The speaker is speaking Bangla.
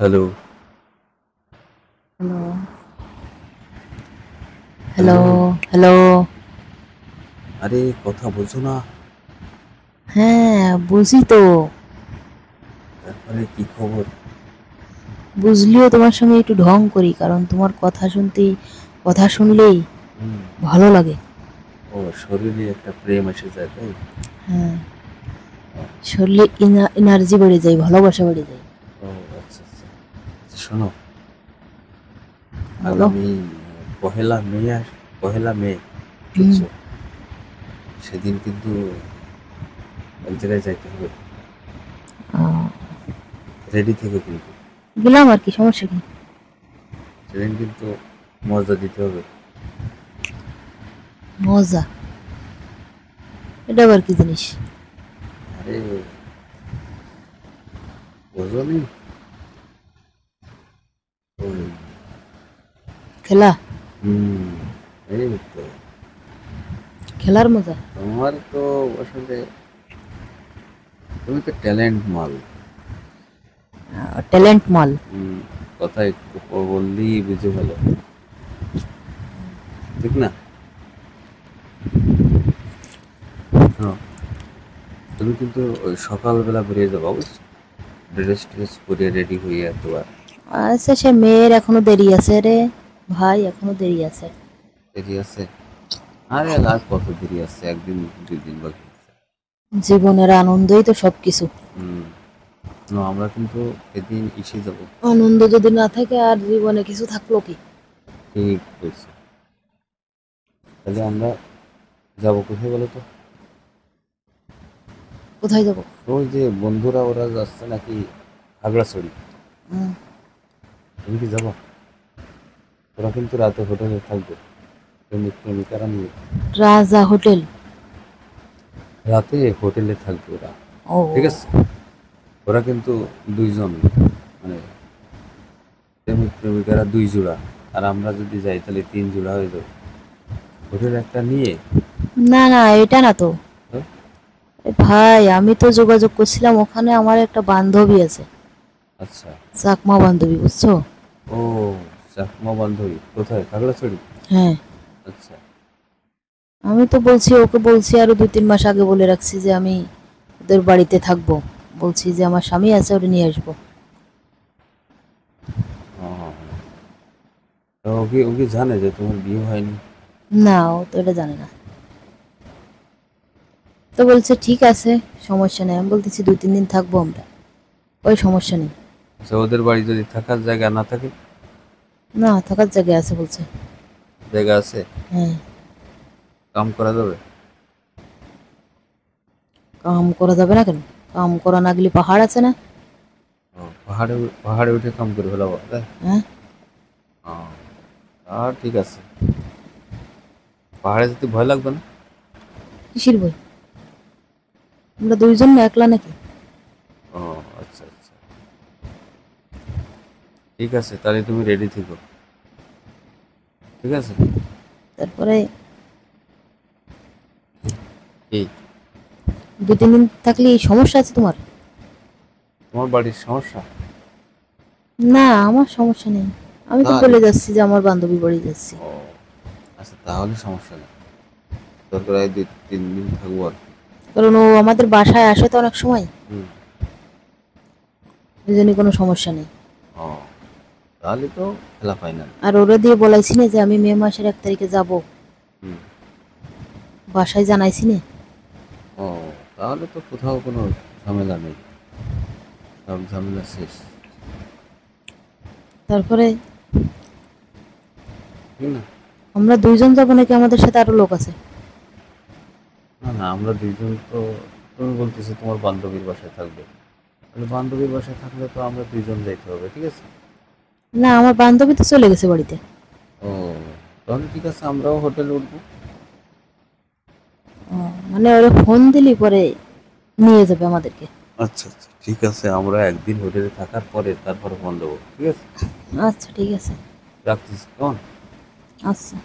Hello. Hello, hello, hello. Hello. আরে কথা বলছো না? হ্যাঁ, বুঝি তো। তারপরে কি খবর? বুঝলিও তোমার সঙ্গে একটু ঢং করি, কারণ তোমার কথা শুনলেই হুম। ভালো লাগে। ও, শরীরে একটা প্রেম এসে যায় তাই? হ্যাঁ, ও। শরীরে এনার্জি বেড়ে যায়, ভালোবাসা বেড়ে যায়। ও, আচ্ছা আচ্ছা। আচ্ছা, শোনো, বলো। আগামী পহেলা মে পহেলা মে, হুম। বুঝছো? সেদিন কিন্তু এক জায়গায় যাইতে হবে। আহ, রেডি থেকে কিন্তু গেলাম আর কি, সমস্যা কি? সেদিন কিন্তু মজা দিতে হবে। মজা? এটা আবার কি জিনিস? আরে, বোঝনি? ওই, খেলা? হুম, এই তো। খেলার মজা? তোমার তো আসলে, তুমি তো ট্যালেন্ট মাল। ট্যালেন্ট মাল? হুম, কথা একটু বললেই বুঝে ভালো, ঠিক না? হ্যাঁ, তুমি কিন্তু ওই সকালবেলা বেরিয়ে যাবো অবশ্য, ড্রেস ট্রেস পরে রেডি হয়ে তোমার। আচ্ছা, সে মেয়ের এখনো দেরি আছে রে ভাই, এখনো দেরি আছে। দেরি আছে? আরে আর কত দেরি আছে, একদিন 2 দিন বাকি আছে। জীবনের আনন্দই তো সবকিছু। হুম। না, আমরা কিন্তু সেদিন এসে যাব। আনন্দ যদি না থাকে আর জীবনে কিছু থাকলো কি? ঠিক বলছো। তাহলে আমরা যাবো কোথায় বলো তো? কোথায় যাব? ওই যে বন্ধুরা ওরা যাচ্ছে নাকি খাগড়াছড়ি। তুমি কি যাবো? ওরা কিন্তু রাতে হোটেলে থাকবে, প্রেমিক প্রেমিকারা নিয়ে। রাজা হোটেল? রাতে হোটেলে থাকবে ওরা, ও, ঠিক আছে? ওরা কিন্তু 2 জন, মানে প্রেমিক প্রেমিকারা 2 জোড়া, আর আমরা যদি যাই তাহলে 3 জোড়া হয়ে যাবে, হোটেল একটা নিয়ে। না না, এটা না তো। তো, এ ভাই, আমি তো যোগাযোগ করছিলাম, ওখানে আমার একটা বান্ধবী আছে। আচ্ছা। চাকমা বান্ধবী, বুঝছো? ও, চাকমা বান্ধবী কোথায়, খাগড়াছড়ি? হ্যাঁ। আচ্ছা। আমি তো বলছি, ওকে বলছি আরো 2-3 মাস আগে বলে রাখছি যে আমি ওদের বাড়িতে থাকবো। বলছি যে আমার স্বামী আছে, ওটা নিয়ে আসবো। হ্যাঁ হ্যাঁ হ্যাঁ। তো ওকে ওকে জানে যে তোমার বিয়ে হয়নি? না, ও তো এটা জানে না। তো বলছে ঠিক আছে, সমস্যা নেই। আমি বলতেছি 2-3 দিন থাকবো আমরা। ওই সমস্যা নেই। আচ্ছা, ওদের বাড়ি যদি থাকার জায়গা না থাকে? না, থাকার জায়গা আছে বলছে। জায়গা আছে? হ্যাঁ। কাম করা যাবে? কাম করা যাবে না কেন? কাম করা না গেলে পাহাড় আছে না? ও, পাহাড়ে পাহাড়ে উঠে কাম করে ফেলাবো তাই? হ্যাঁ। ও, আর ঠিক আছে। পাহাড়ে যেতে ভয় লাগবে না? কিসের বই? আমরা 2 জন না, একলা নাকি? ও, আচ্ছা আচ্ছা। ঠিক আছে, তাহলে তুমি রেডি থেকো, ঠিক আছে? তারপরে কি? 2-3 দিন থাকলে এই সমস্যা আছে তোমার? তোমার বাড়ির সমস্যা? না, আমার সমস্যা নেই। আমি তো তাহলে বলে যাচ্ছি যে আমার বান্ধবী বাড়ি যাচ্ছি। ও, আচ্ছা, তাহলে সমস্যা নেই। দরকার হয় 2-3 দিন থাকবো আর কি। কারণ ও আমাদের বাসায় আসে তো অনেক সময়। হুম। এই জন্য কোনো সমস্যা নেই। ও, তাহলে তো খেলা ফাইনাল। আর ওরা দিয়ে বলাইছি না যে আমি মে মাসের 1 তারিখে যাব। হুম। বাসায় জানাইছি না। ও, তাহলে তো কোথাও কোনো ঝামেলা নেই, সব ঝামেলা শেষ। তারপরে ঠিক না? আমরা 2 জন যাবো নাকি আমাদের সাথে আরো লোক আছে? না না, আমরা 2 জন তো। তুমি বলতেছো তোমার বান্ধবীর বাসায় থাকবে, তাহলে বান্ধবীর বাসায় থাকলে তো আমরা 2 জন যাইতে হবে, ঠিক আছে? না, আমার বান্ধবী তো চলে গেছে বাড়িতে। ও, তাহলে ঠিক আছে, আমরাও হোটেলে উঠবো। ও, মানে ওরা ফোন দিলি পরে নিয়ে যাবে আমাদেরকে? আচ্ছা আচ্ছা, ঠিক আছে, আমরা একদিন হোটেলে থাকার পরে তারপরে ফোন দেবো, ঠিক আছে? আচ্ছা, ঠিক আছে। রাখতেছি, কেমন? আচ্ছা।